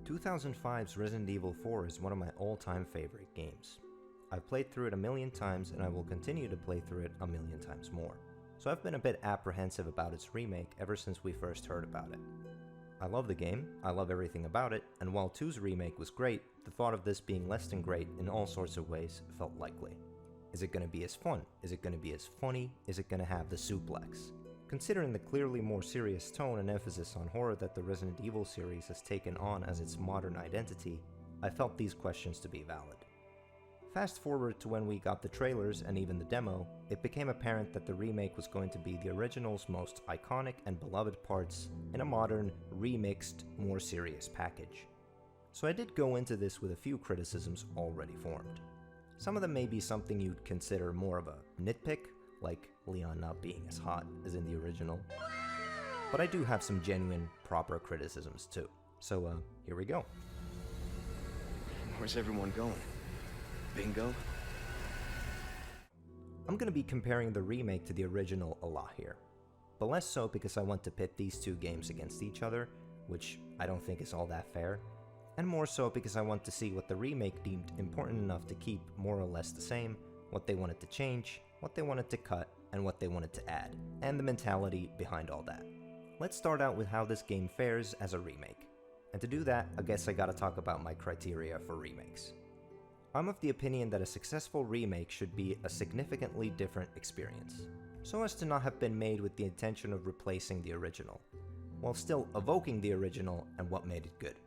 2005's Resident Evil 4 is one of my all-time favorite games. I've played through it a million times and I will continue to play through it a million times more. So I've been a bit apprehensive about its remake ever since we first heard about it. I love the game, I love everything about it, and while 2's remake was great, the thought of this being less than great in all sorts of ways felt likely. Is it going to be as fun? Is it going to be as funny? Is it going to have the suplex? Considering the clearly more serious tone and emphasis on horror that the Resident Evil series has taken on as its modern identity, I felt these questions to be valid. Fast forward to when we got the trailers and even the demo, it became apparent that the remake was going to be the original's most iconic and beloved parts in a modern, remixed, more serious package. So I did go into this with a few criticisms already formed. Some of them may be something you'd consider more of a nitpick, like Leon not being as hot as in the original. But I do have some genuine, proper criticisms too. So here we go. Where's everyone going? Bingo? I'm gonna be comparing the remake to the original a lot here. But less so because I want to pit these two games against each other, which I don't think is all that fair, and more so because I want to see what the remake deemed important enough to keep more or less the same, what they wanted to change, what they wanted to cut, and what they wanted to add, and the mentality behind all that. Let's start out with how this game fares as a remake. And to do that, I guess I gotta talk about my criteria for remakes. I'm of the opinion that a successful remake should be a significantly different experience, so as to not have been made with the intention of replacing the original, while still evoking the original and what made it good.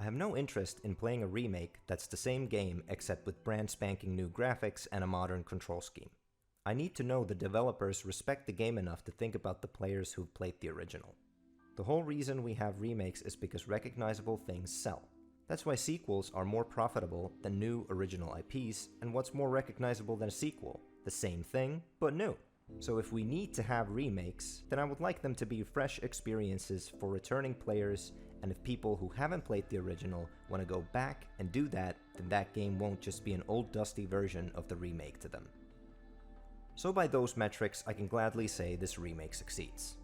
I have no interest in playing a remake that's the same game except with brand spanking new graphics and a modern control scheme. I need to know the developers respect the game enough to think about the players who've played the original. The whole reason we have remakes is because recognizable things sell. That's why sequels are more profitable than new original IPs, and what's more recognizable than a sequel? The same thing, but new. So if we need to have remakes, then I would like them to be fresh experiences for returning players, and if people who haven't played the original want to go back and do that, then that game won't just be an old dusty version of the remake to them. So by those metrics, I can gladly say this remake succeeds.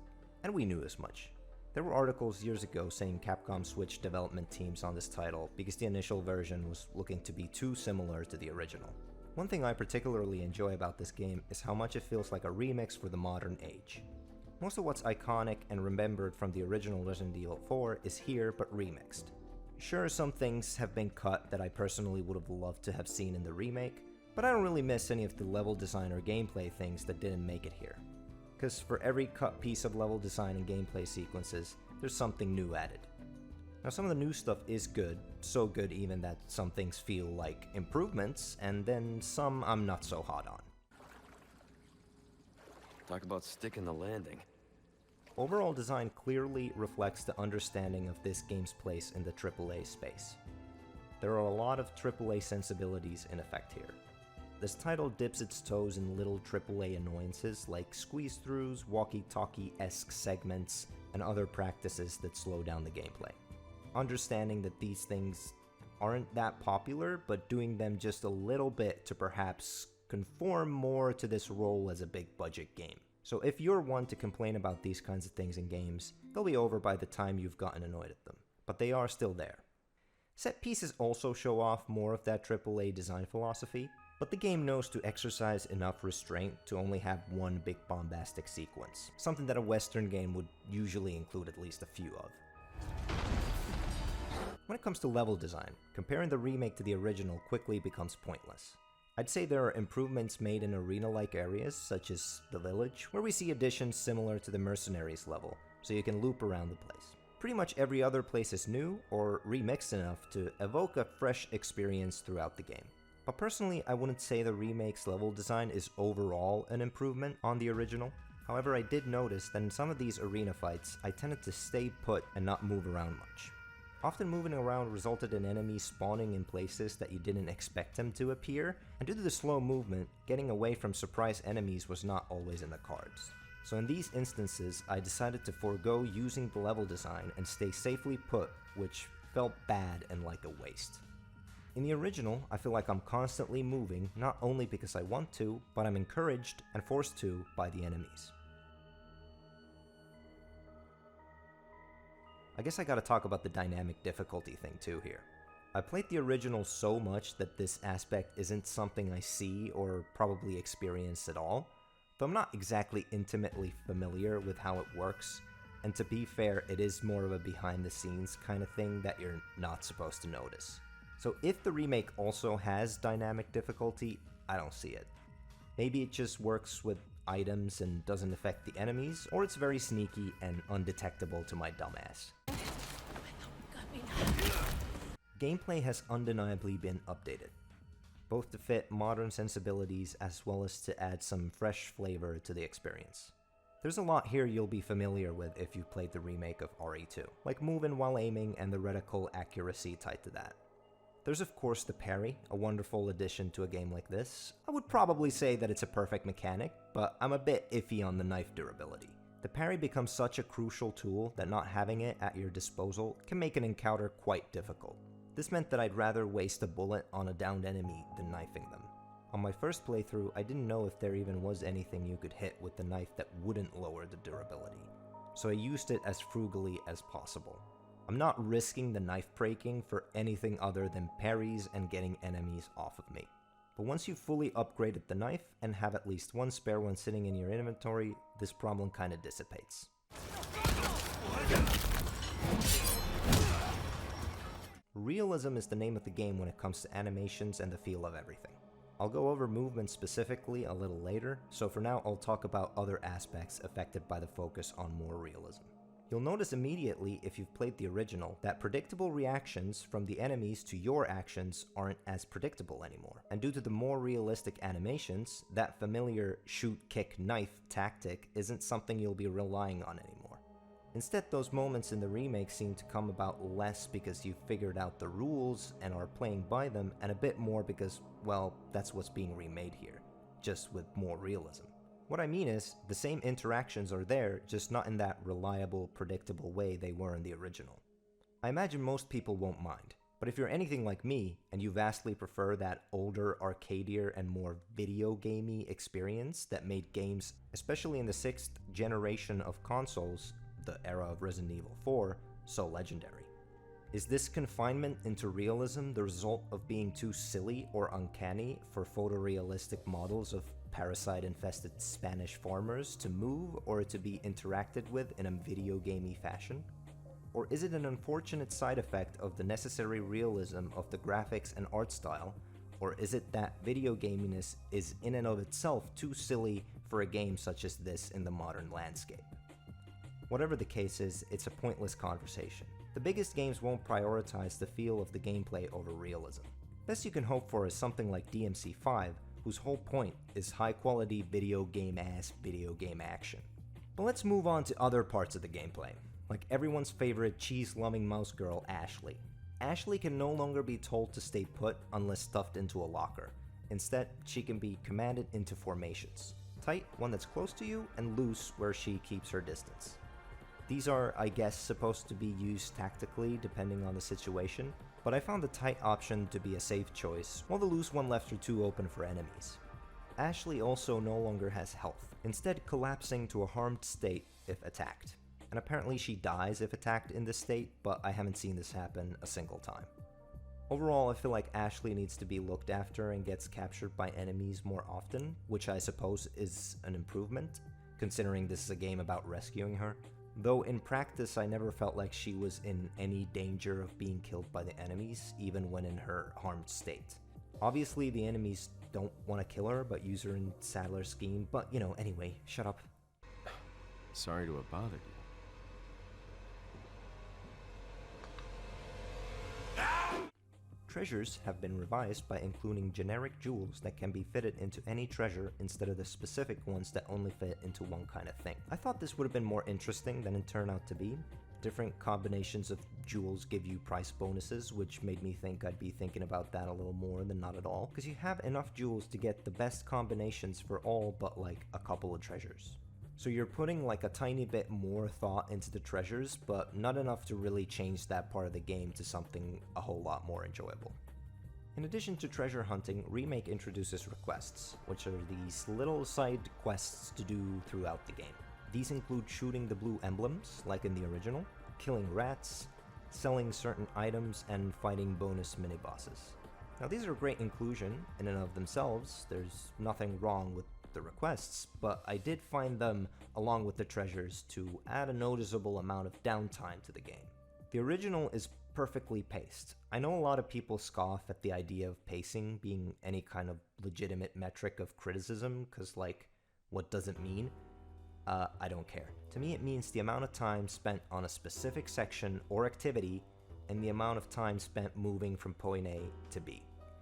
And we knew as much. There were articles years ago saying Capcom switched development teams on this title because the initial version was looking to be too similar to the original. One thing I particularly enjoy about this game is how much it feels like a remix for the modern age. Most of what's iconic and remembered from the original Resident Evil 4 is here but remixed. Sure, some things have been cut that I personally would have loved to have seen in the remake, but I don't really miss any of the level design or gameplay things that didn't make it here. Because for every cut piece of level design and gameplay sequences, there's something new added. Now some of the new stuff is good, so good even that some things feel like improvements, and then some I'm not so hot on. Talk about sticking the landing. Overall design clearly reflects the understanding of this game's place in the AAA space. There are a lot of AAA sensibilities in effect here. This title dips its toes in little AAA annoyances like squeeze-throughs, walkie-talkie-esque segments, and other practices that slow down the gameplay. Understanding that these things aren't that popular, but doing them just a little bit to perhaps conform more to this role as a big-budget game. So if you're one to complain about these kinds of things in games, they'll be over by the time you've gotten annoyed at them, but they are still there. Set pieces also show off more of that AAA design philosophy, but the game knows to exercise enough restraint to only have one big bombastic sequence, something that a Western game would usually include at least a few of. When it comes to level design, comparing the remake to the original quickly becomes pointless. I'd say there are improvements made in arena-like areas, such as the village, where we see additions similar to the Mercenaries level, so you can loop around the place. Pretty much every other place is new, or remixed enough to evoke a fresh experience throughout the game. But personally, I wouldn't say the remake's level design is overall an improvement on the original. However, I did notice that in some of these arena fights, I tended to stay put and not move around much. Often moving around resulted in enemies spawning in places that you didn't expect them to appear, and due to the slow movement, getting away from surprise enemies was not always in the cards. So in these instances, I decided to forego using the level design and stay safely put, which felt bad and like a waste. In the original, I feel like I'm constantly moving, not only because I want to, but I'm encouraged and forced to by the enemies. I guess I gotta talk about the dynamic difficulty thing too here. I played the original so much that this aspect isn't something I see or probably experience at all, though I'm not exactly intimately familiar with how it works, and to be fair, it is more of a behind-the-scenes kind of thing that you're not supposed to notice. So if the remake also has dynamic difficulty, I don't see it. Maybe it just works with items and doesn't affect the enemies, or it's very sneaky and undetectable to my dumbass. Gameplay has undeniably been updated, both to fit modern sensibilities as well as to add some fresh flavor to the experience. There's a lot here you'll be familiar with if you've played the remake of RE2, like moving while aiming and the reticle accuracy tied to that. There's of course the parry, a wonderful addition to a game like this. I would probably say that it's a perfect mechanic, but I'm a bit iffy on the knife durability. The parry becomes such a crucial tool that not having it at your disposal can make an encounter quite difficult. This meant that I'd rather waste a bullet on a downed enemy than knifing them. On my first playthrough, I didn't know if there even was anything you could hit with the knife that wouldn't lower the durability, so I used it as frugally as possible. I'm not risking the knife breaking for anything other than parries and getting enemies off of me. But once you've fully upgraded the knife and have at least one spare one sitting in your inventory, this problem kinda dissipates. Realism is the name of the game when it comes to animations and the feel of everything. I'll go over movement specifically a little later, so for now I'll talk about other aspects affected by the focus on more realism. You'll notice immediately if you've played the original that predictable reactions from the enemies to your actions aren't as predictable anymore, and due to the more realistic animations, that familiar shoot, kick, knife tactic isn't something you'll be relying on anymore. Instead, those moments in the remake seem to come about less because you've figured out the rules and are playing by them, and a bit more because, well, that's what's being remade here, just with more realism. What I mean is, the same interactions are there, just not in that reliable, predictable way they were in the original. I imagine most people won't mind, but if you're anything like me, and you vastly prefer that older, arcadier, and more video gamey experience that made games, especially in the 6th generation of consoles, the era of Resident Evil 4, so legendary. Is this confinement into realism the result of being too silly or uncanny for photorealistic models of parasite-infested Spanish farmers to move or to be interacted with in a video gamey fashion? Or is it an unfortunate side effect of the necessary realism of the graphics and art style? Or is it that video gaminess is in and of itself too silly for a game such as this in the modern landscape? Whatever the case is, it's a pointless conversation. The biggest games won't prioritize the feel of the gameplay over realism. Best you can hope for is something like DMC5, whose whole point is high-quality video game action. But let's move on to other parts of the gameplay, like everyone's favorite cheese-loving mouse girl, Ashley. Ashley can no longer be told to stay put unless stuffed into a locker. Instead, she can be commanded into formations. Tight, one that's close to you, and loose, where she keeps her distance. These are, I guess, supposed to be used tactically depending on the situation, but I found the tight option to be a safe choice, while the loose one left her too open for enemies. Ashley also no longer has health, instead collapsing to a harmed state if attacked. And apparently she dies if attacked in this state, but I haven't seen this happen a single time. Overall, I feel like Ashley needs to be looked after and gets captured by enemies more often, which I suppose is an improvement, considering this is a game about rescuing her. Though in practice I never felt like she was in any danger of being killed by the enemies, even when in her harmed state. Obviously the enemies don't want to kill her, but use her in Sadler's scheme, but anyway, shut up. Sorry to have bothered you. Treasures have been revised by including generic jewels that can be fitted into any treasure instead of the specific ones that only fit into one kind of thing. I thought this would have been more interesting than it turned out to be. Different combinations of jewels give you price bonuses, which made me think I'd be thinking about that a little more than not at all, because you have enough jewels to get the best combinations for all but like a couple of treasures. So you're putting like a tiny bit more thought into the treasures, but not enough to really change that part of the game to something a whole lot more enjoyable. In addition to treasure hunting, Remake introduces requests, which are these little side quests to do throughout the game. These include shooting the blue emblems, like in the original, killing rats, selling certain items, and fighting bonus mini-bosses. Now these are a great inclusion in and of themselves, there's nothing wrong with the requests, but I did find them, along with the treasures, to add a noticeable amount of downtime to the game. The original is perfectly paced. I know a lot of people scoff at the idea of pacing being any kind of legitimate metric of criticism, cause like, what does it mean? I don't care. To me it means the amount of time spent on a specific section or activity, and the amount of time spent moving from point A to B.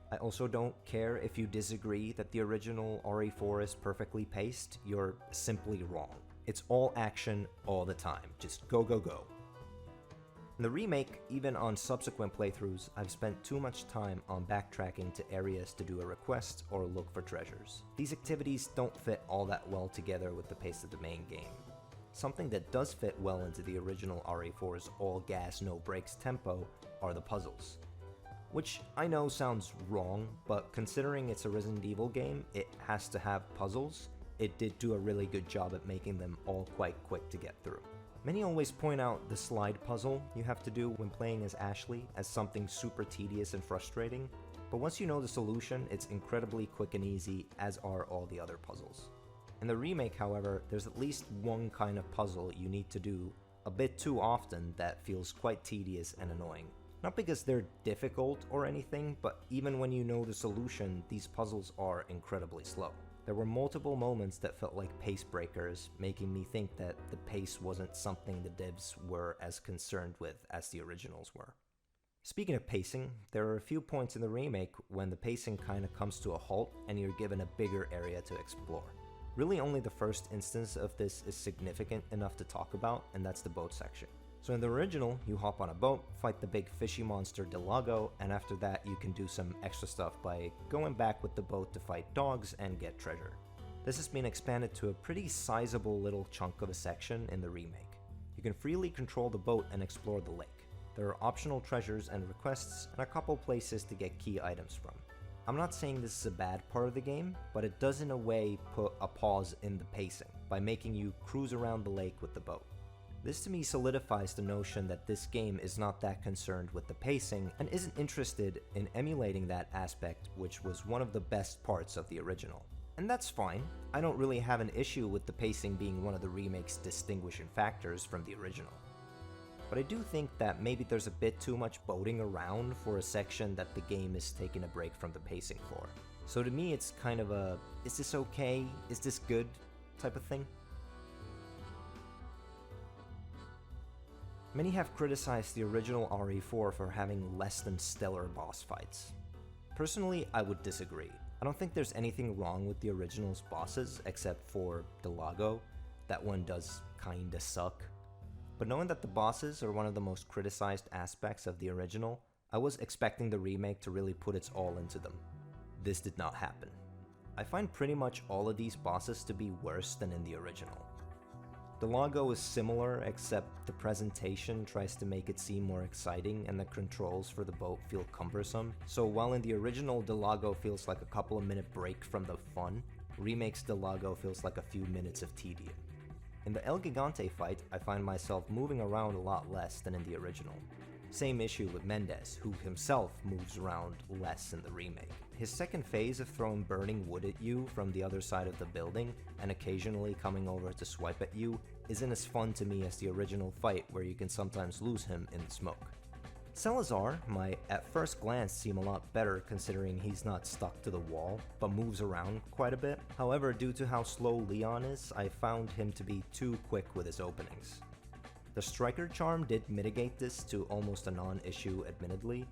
I also don't care if you disagree that the original RE4 is perfectly paced, you're simply wrong. It's all action all the time, just go go go. In the remake, even on subsequent playthroughs, I've spent too much time on backtracking to areas to do a request or look for treasures. These activities don't fit all that well together with the pace of the main game. Something that does fit well into the original RE4's all gas no brakes tempo are the puzzles. Which I know sounds wrong, but considering it's a Resident Evil game, it has to have puzzles. It did do a really good job at making them all quite quick to get through. Many always point out the slide puzzle you have to do when playing as Ashley as something super tedious and frustrating, but once you know the solution, it's incredibly quick and easy, as are all the other puzzles. In the remake, however, there's at least one kind of puzzle you need to do a bit too often that feels quite tedious and annoying. Not because they're difficult or anything, but even when you know the solution, these puzzles are incredibly slow. There were multiple moments that felt like pace breakers, making me think that the pace wasn't something the devs were as concerned with as the originals were. Speaking of pacing, there are a few points in the remake when the pacing kinda comes to a halt and you're given a bigger area to explore. Really only the first instance of this is significant enough to talk about, and that's the boat section. So in the original, you hop on a boat, fight the big fishy monster Delago, and after that you can do some extra stuff by going back with the boat to fight dogs and get treasure. This has been expanded to a pretty sizable little chunk of a section in the remake. You can freely control the boat and explore the lake. There are optional treasures and requests, and a couple places to get key items from. I'm not saying this is a bad part of the game, but it does in a way put a pause in the pacing by making you cruise around the lake with the boat. This to me solidifies the notion that this game is not that concerned with the pacing and isn't interested in emulating that aspect, which was one of the best parts of the original. And that's fine. I don't really have an issue with the pacing being one of the remake's distinguishing factors from the original. But I do think that maybe there's a bit too much boating around for a section that the game is taking a break from the pacing for. So to me it's kind of a, is this okay? Is this good? Type of thing. Many have criticized the original RE4 for having less than stellar boss fights. Personally, I would disagree. I don't think there's anything wrong with the original's bosses except for Delago. That one does kinda suck. But knowing that the bosses are one of the most criticized aspects of the original, I was expecting the remake to really put its all into them. This did not happen. I find pretty much all of these bosses to be worse than in the original. Delago is similar, except the presentation tries to make it seem more exciting and the controls for the boat feel cumbersome. So while in the original Delago feels like a couple of minute break from the fun, Remake's Delago feels like a few minutes of tedium. In the El Gigante fight, I find myself moving around a lot less than in the original. Same issue with Mendez, who himself moves around less in the remake. His second phase of throwing burning wood at you from the other side of the building and occasionally coming over to swipe at you isn't as fun to me as the original fight where you can sometimes lose him in the smoke. Salazar might at first glance seem a lot better considering he's not stuck to the wall, but moves around quite a bit. However, due to how slow Leon is, I found him to be too quick with his openings. The Striker charm did mitigate this to almost a non-issue admittedly,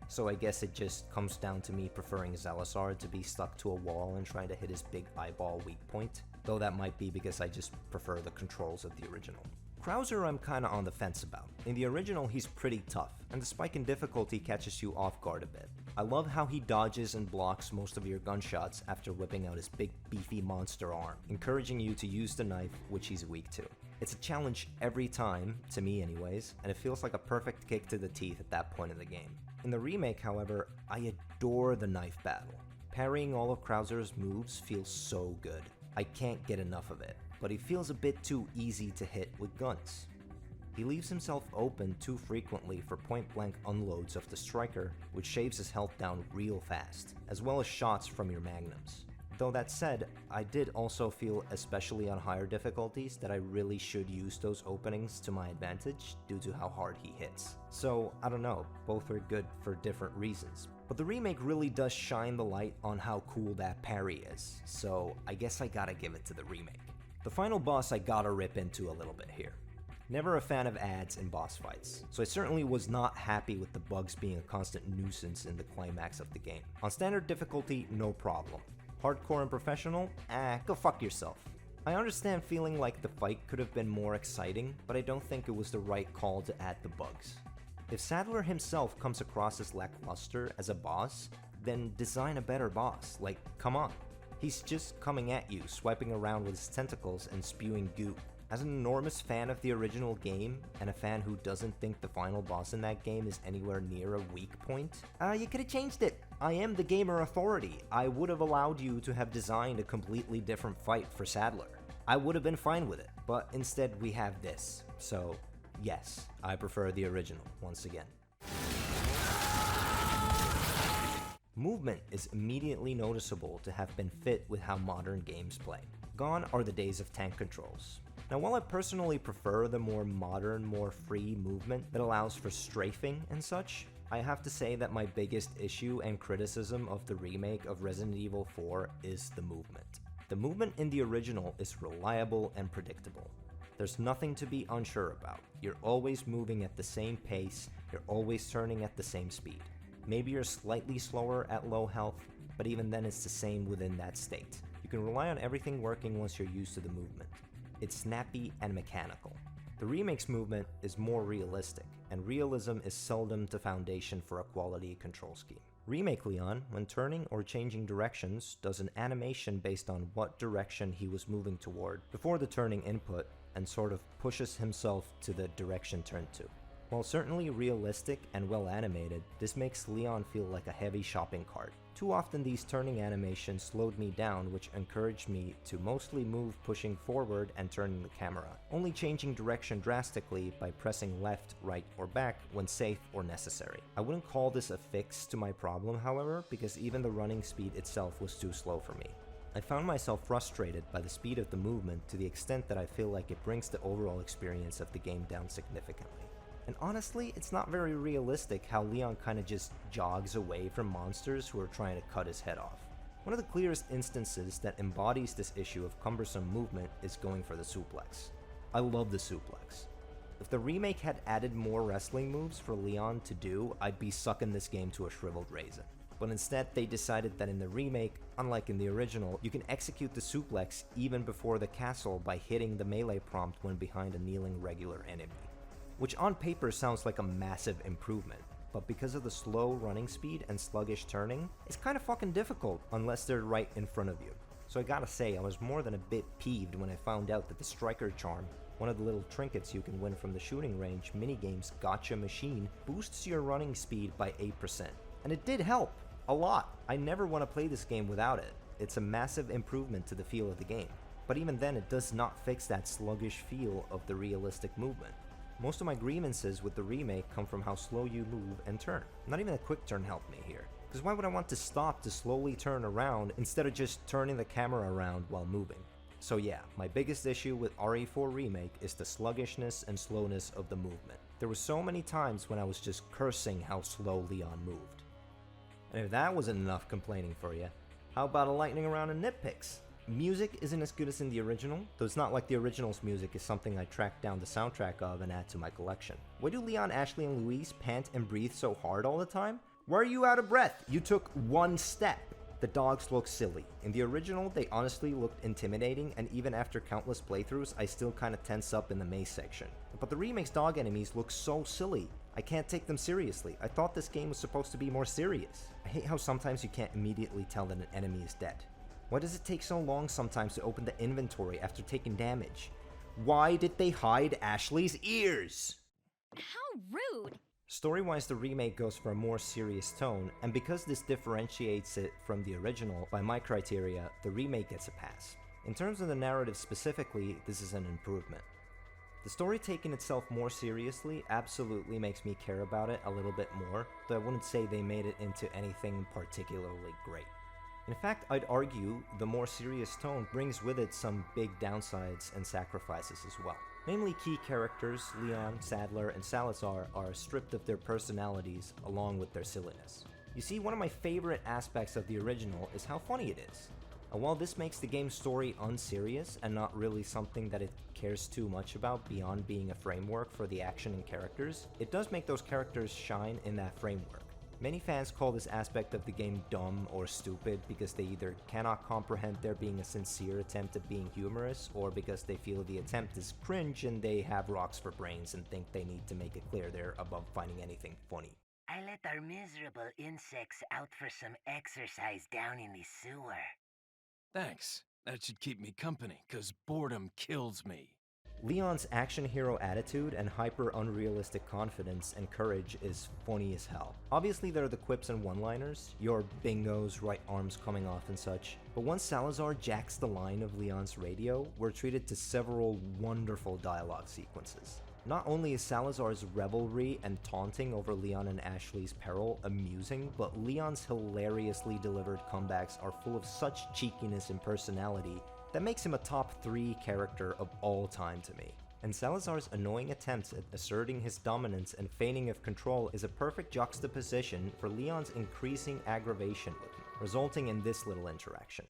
so I guess it just comes down to me preferring Salazar to be stuck to a wall and trying to hit his big eyeball weak point, though that might be because I just prefer the controls of the original. Krauser I'm kinda on the fence about. In the original he's pretty tough, and the spike in difficulty catches you off guard a bit. I love how he dodges and blocks most of your gunshots after whipping out his big beefy monster arm, encouraging you to use the knife, which he's weak to. It's a challenge every time, to me anyways, and it feels like a perfect kick to the teeth at that point in the game. In the remake, however, I adore the knife battle. Parrying all of Krauser's moves feels so good. I can't get enough of it, but he feels a bit too easy to hit with guns. He leaves himself open too frequently for point-blank unloads of the striker, which shaves his health down real fast, as well as shots from your magnums. Though that said, I did also feel, especially on higher difficulties, that I really should use those openings to my advantage due to how hard he hits. So, I don't know, both are good for different reasons. But the remake really does shine the light on how cool that parry is, so I guess I gotta give it to the remake. The final boss I gotta rip into a little bit here. Never a fan of ads in boss fights, so I certainly was not happy with the bugs being a constant nuisance in the climax of the game. On standard difficulty, no problem. Hardcore and professional? Go fuck yourself. I understand feeling like the fight could have been more exciting, but I don't think it was the right call to add the bugs. If Sadler himself comes across as lackluster as a boss, then design a better boss, like, come on. He's just coming at you, swiping around with his tentacles and spewing goo. As an enormous fan of the original game, and a fan who doesn't think the final boss in that game is anywhere near a weak point, you could've changed it. I am the gamer authority. I would have allowed you to have designed a completely different fight for Sadler. I would have been fine with it, but instead we have this. So, yes, I prefer the original, once again. Movement is immediately noticeable to have been fit with how modern games play. Gone are the days of tank controls. Now, while I personally prefer the more modern, more free movement that allows for strafing and such, I have to say that my biggest issue and criticism of the remake of Resident Evil 4 is the movement. The movement in the original is reliable and predictable. There's nothing to be unsure about. You're always moving at the same pace, you're always turning at the same speed. Maybe you're slightly slower at low health, but even then it's the same within that state. You can rely on everything working once you're used to the movement. It's snappy and mechanical. The remake's movement is more realistic, and realism is seldom the foundation for a quality control scheme. Remake Leon, when turning or changing directions, does an animation based on what direction he was moving toward before the turning input, and sort of pushes himself to the direction turned to. While certainly realistic and well animated, this makes Leon feel like a heavy shopping cart. Too often these turning animations slowed me down, which encouraged me to mostly move pushing forward and turning the camera, only changing direction drastically by pressing left, right, or back when safe or necessary. I wouldn't call this a fix to my problem, however, because even the running speed itself was too slow for me. I found myself frustrated by the speed of the movement to the extent that I feel like it brings the overall experience of the game down significantly. And honestly, it's not very realistic how Leon kinda just jogs away from monsters who are trying to cut his head off. One of the clearest instances that embodies this issue of cumbersome movement is going for the suplex. I love the suplex. If the remake had added more wrestling moves for Leon to do, I'd be sucking this game to a shriveled raisin. But instead, they decided that in the remake, unlike in the original, you can execute the suplex even before the castle by hitting the melee prompt when behind a kneeling regular enemy. Which on paper sounds like a massive improvement, but because of the slow running speed and sluggish turning, it's kinda fucking difficult unless they're right in front of you. So I gotta say, I was more than a bit peeved when I found out that the Striker Charm, one of the little trinkets you can win from the shooting range minigame's gotcha machine, boosts your running speed by 8%. And it did help, a lot. I never want to play this game without it. It's a massive improvement to the feel of the game. But even then, it does not fix that sluggish feel of the realistic movement. Most of my grievances with the remake come from how slow you move and turn. Not even a quick turn helped me here. Because why would I want to stop to slowly turn around instead of just turning the camera around while moving? So yeah, my biggest issue with RE4 Remake is the sluggishness and slowness of the movement. There were so many times when I was just cursing how slow Leon moved. And if that wasn't enough complaining for you, how about a lightning round of nitpicks? Music isn't as good as in the original, though it's not like the original's music is something I tracked down the soundtrack of and add to my collection. Why do Leon, Ashley, and Louise pant and breathe so hard all the time? Why are you out of breath? You took one step. The dogs look silly. In the original, they honestly looked intimidating, and even after countless playthroughs, I still kinda tense up in the maze section. But the remake's dog enemies look so silly. I can't take them seriously. I thought this game was supposed to be more serious. I hate how sometimes you can't immediately tell that an enemy is dead. Why does it take so long sometimes to open the inventory after taking damage? Why did they hide Ashley's ears? How rude! Story-wise, the remake goes for a more serious tone, and because this differentiates it from the original, by my criteria, the remake gets a pass. In terms of the narrative specifically, this is an improvement. The story taking itself more seriously absolutely makes me care about it a little bit more, though I wouldn't say they made it into anything particularly great. In fact, I'd argue the more serious tone brings with it some big downsides and sacrifices as well. Namely, key characters, Leon, Sadler, and Salazar, are stripped of their personalities along with their silliness. You see, one of my favorite aspects of the original is how funny it is. And while this makes the game's story unserious and not really something that it cares too much about beyond being a framework for the action and characters, it does make those characters shine in that framework. Many fans call this aspect of the game dumb or stupid because they either cannot comprehend there being a sincere attempt at being humorous, or because they feel the attempt is cringe and they have rocks for brains and think they need to make it clear they're above finding anything funny. I let our miserable insects out for some exercise down in the sewer. Thanks. That should keep me company, 'cause boredom kills me. Leon's action hero attitude and hyper unrealistic confidence and courage is funny as hell. Obviously there are the quips and one-liners, your bingos, right arms coming off and such, but once Salazar jacks the line of Leon's radio, we're treated to several wonderful dialogue sequences. Not only is Salazar's revelry and taunting over Leon and Ashley's peril amusing, but Leon's hilariously delivered comebacks are full of such cheekiness and personality that makes him a top 3 character of all time to me. And Salazar's annoying attempts at asserting his dominance and feigning of control is a perfect juxtaposition for Leon's increasing aggravation with him, resulting in this little interaction.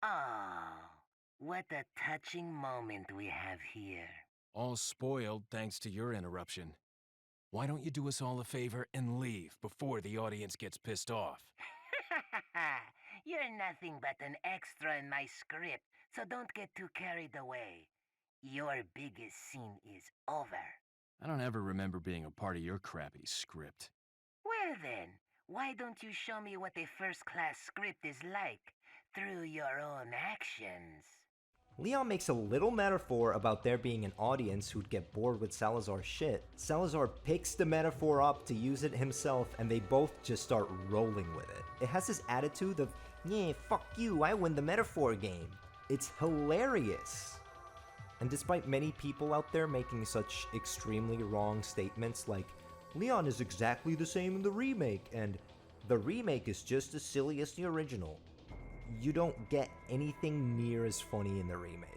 Oh, what a touching moment we have here. All spoiled thanks to your interruption. Why don't you do us all a favor and leave before the audience gets pissed off? You're nothing but an extra in my script, so don't get too carried away. Your biggest scene is over. I don't ever remember being a part of your crappy script. Well then, why don't you show me what a first-class script is like through your own actions? Leon makes a little metaphor about there being an audience who'd get bored with Salazar's shit. Salazar picks the metaphor up to use it himself, and they both just start rolling with it. It has this attitude of, yeah, fuck you, I win the metaphor game. It's hilarious. And despite many people out there making such extremely wrong statements like, Leon is exactly the same in the remake, and the remake is just as silly as the original, you don't get anything near as funny in the remake.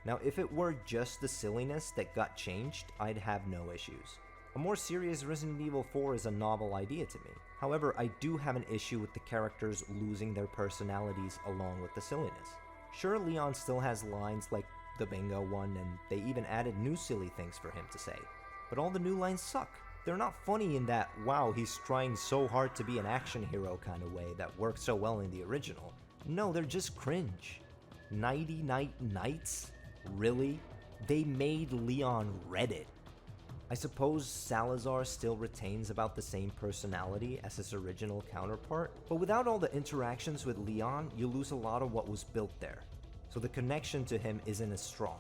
Now, if it were just the silliness that got changed, I'd have no issues. A more serious Resident Evil 4 is a novel idea to me. However, I do have an issue with the characters losing their personalities along with the silliness. Sure, Leon still has lines like the bingo one, and they even added new silly things for him to say. But all the new lines suck. They're not funny in that, wow, he's trying so hard to be an action hero kind of way that worked so well in the original. No, they're just cringe. Nighty Night Nights? Really? They made Leon Reddit. I suppose Salazar still retains about the same personality as his original counterpart, but without all the interactions with Leon, you lose a lot of what was built there. So the connection to him isn't as strong.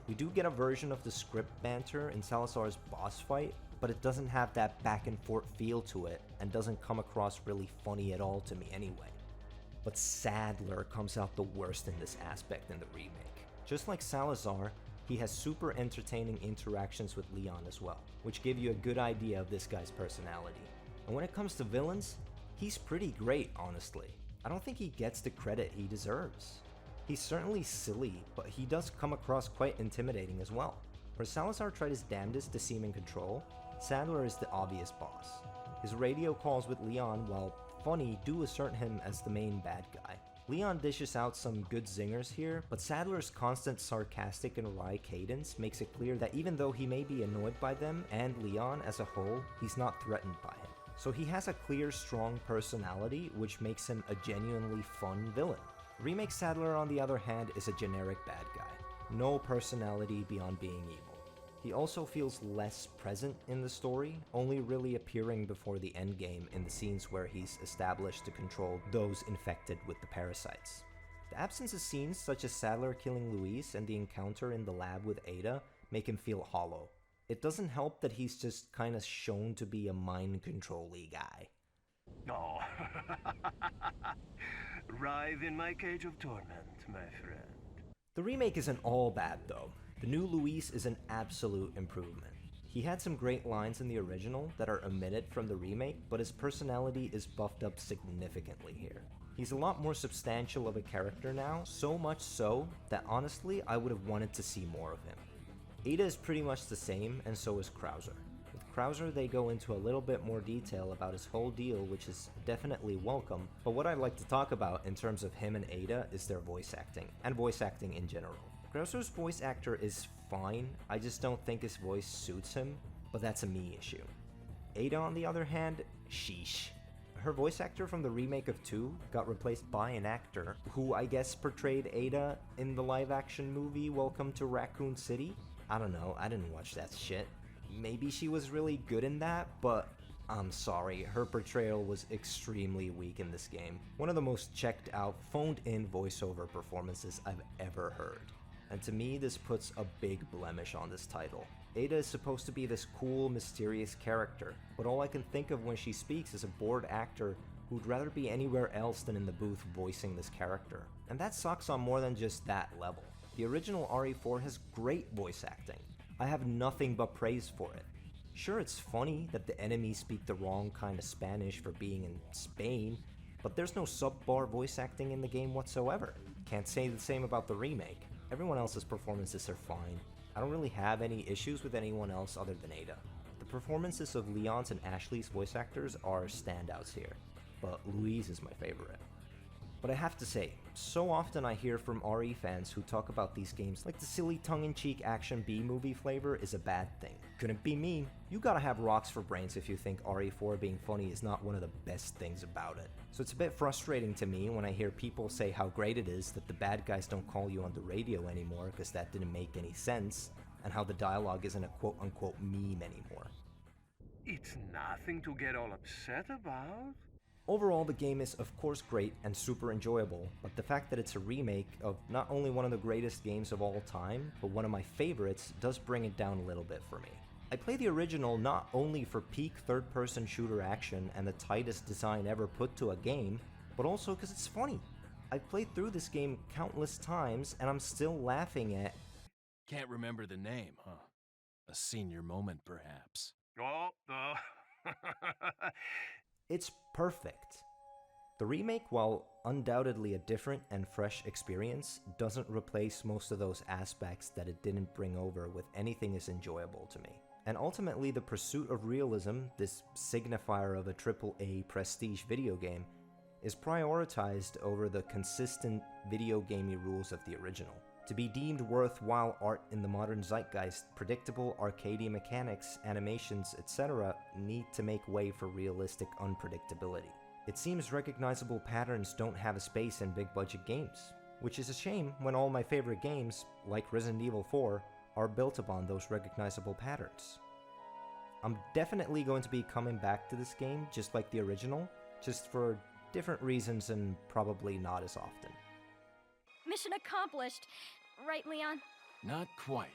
We do get a version of the script banter in Salazar's boss fight, but it doesn't have that back and forth feel to it and doesn't come across really funny at all to me anyway. But Sadler comes out the worst in this aspect in the remake. Just like Salazar, he has super entertaining interactions with Leon as well, which give you a good idea of this guy's personality. And when it comes to villains, he's pretty great, honestly. I don't think he gets the credit he deserves. He's certainly silly, but he does come across quite intimidating as well. Where Salazar tried his damnedest to seem in control, Sadler is the obvious boss. His radio calls with Leon, while funny, do assert him as the main bad guy. Leon dishes out some good zingers here, but Sadler's constant sarcastic and wry cadence makes it clear that even though he may be annoyed by them and Leon as a whole, he's not threatened by him. So he has a clear, strong personality, which makes him a genuinely fun villain. Remake Sadler, on the other hand, is a generic bad guy. No personality beyond being evil. He also feels less present in the story, only really appearing before the endgame in the scenes where he's established to control those infected with the parasites. The absence of scenes such as Sadler killing Luis and the encounter in the lab with Ada make him feel hollow. It doesn't help that he's just kinda shown to be a mind control-y guy. Oh. Writhe in my cage of torment, my friend. The remake isn't all bad though. The new Luis is an absolute improvement. He had some great lines in the original that are omitted from the remake, but his personality is buffed up significantly here. He's a lot more substantial of a character now, so much so that honestly I would have wanted to see more of him. Ada is pretty much the same, and so is Krauser. With Krauser they go into a little bit more detail about his whole deal, which is definitely welcome, but what I'd like to talk about in terms of him and Ada is their voice acting, and voice acting in general. Krauser's voice actor is fine, I just don't think his voice suits him, but that's a me issue. Ada on the other hand, sheesh. Her voice actor from the remake of 2 got replaced by an actor who I guess portrayed Ada in the live-action movie Welcome to Raccoon City? I don't know, I didn't watch that shit. Maybe she was really good in that, but I'm sorry, her portrayal was extremely weak in this game. One of the most checked out, phoned-in voiceover performances I've ever heard. And to me, this puts a big blemish on this title. Ada is supposed to be this cool, mysterious character, but all I can think of when she speaks is a bored actor who'd rather be anywhere else than in the booth voicing this character. And that sucks on more than just that level. The original RE4 has great voice acting. I have nothing but praise for it. Sure, it's funny that the enemies speak the wrong kind of Spanish for being in Spain, but there's no subpar voice acting in the game whatsoever. Can't say the same about the remake. Everyone else's performances are fine. I don't really have any issues with anyone else other than Ada. The performances of Leon's and Ashley's voice actors are standouts here, but Louise is my favorite. But I have to say, so often I hear from RE fans who talk about these games like the silly tongue-in-cheek action B-movie flavor is a bad thing. Couldn't be me. You gotta have rocks for brains if you think RE4 being funny is not one of the best things about it. So it's a bit frustrating to me when I hear people say how great it is that the bad guys don't call you on the radio anymore because that didn't make any sense, and how the dialogue isn't a quote-unquote meme anymore. It's nothing to get all upset about. Overall, the game is of course great and super enjoyable, but the fact that it's a remake of not only one of the greatest games of all time, but one of my favorites does bring it down a little bit for me. I play the original not only for peak third-person shooter action and the tightest design ever put to a game, but also because it's funny. I've played through this game countless times and I'm still laughing at... Can't remember the name, huh? A senior moment, perhaps. Oh, It's perfect. The remake, while undoubtedly a different and fresh experience, doesn't replace most of those aspects that it didn't bring over with anything as enjoyable to me. And ultimately, the pursuit of realism, this signifier of a AAA prestige video game, is prioritized over the consistent video gamey rules of the original. To be deemed worthwhile art in the modern zeitgeist, predictable arcadey mechanics, animations, etc. need to make way for realistic unpredictability. It seems recognizable patterns don't have a space in big-budget games, which is a shame when all my favorite games, like Resident Evil 4, are built upon those recognizable patterns. I'm definitely going to be coming back to this game just like the original, just for different reasons and probably not as often. Mission accomplished. Right, Leon? Not quite.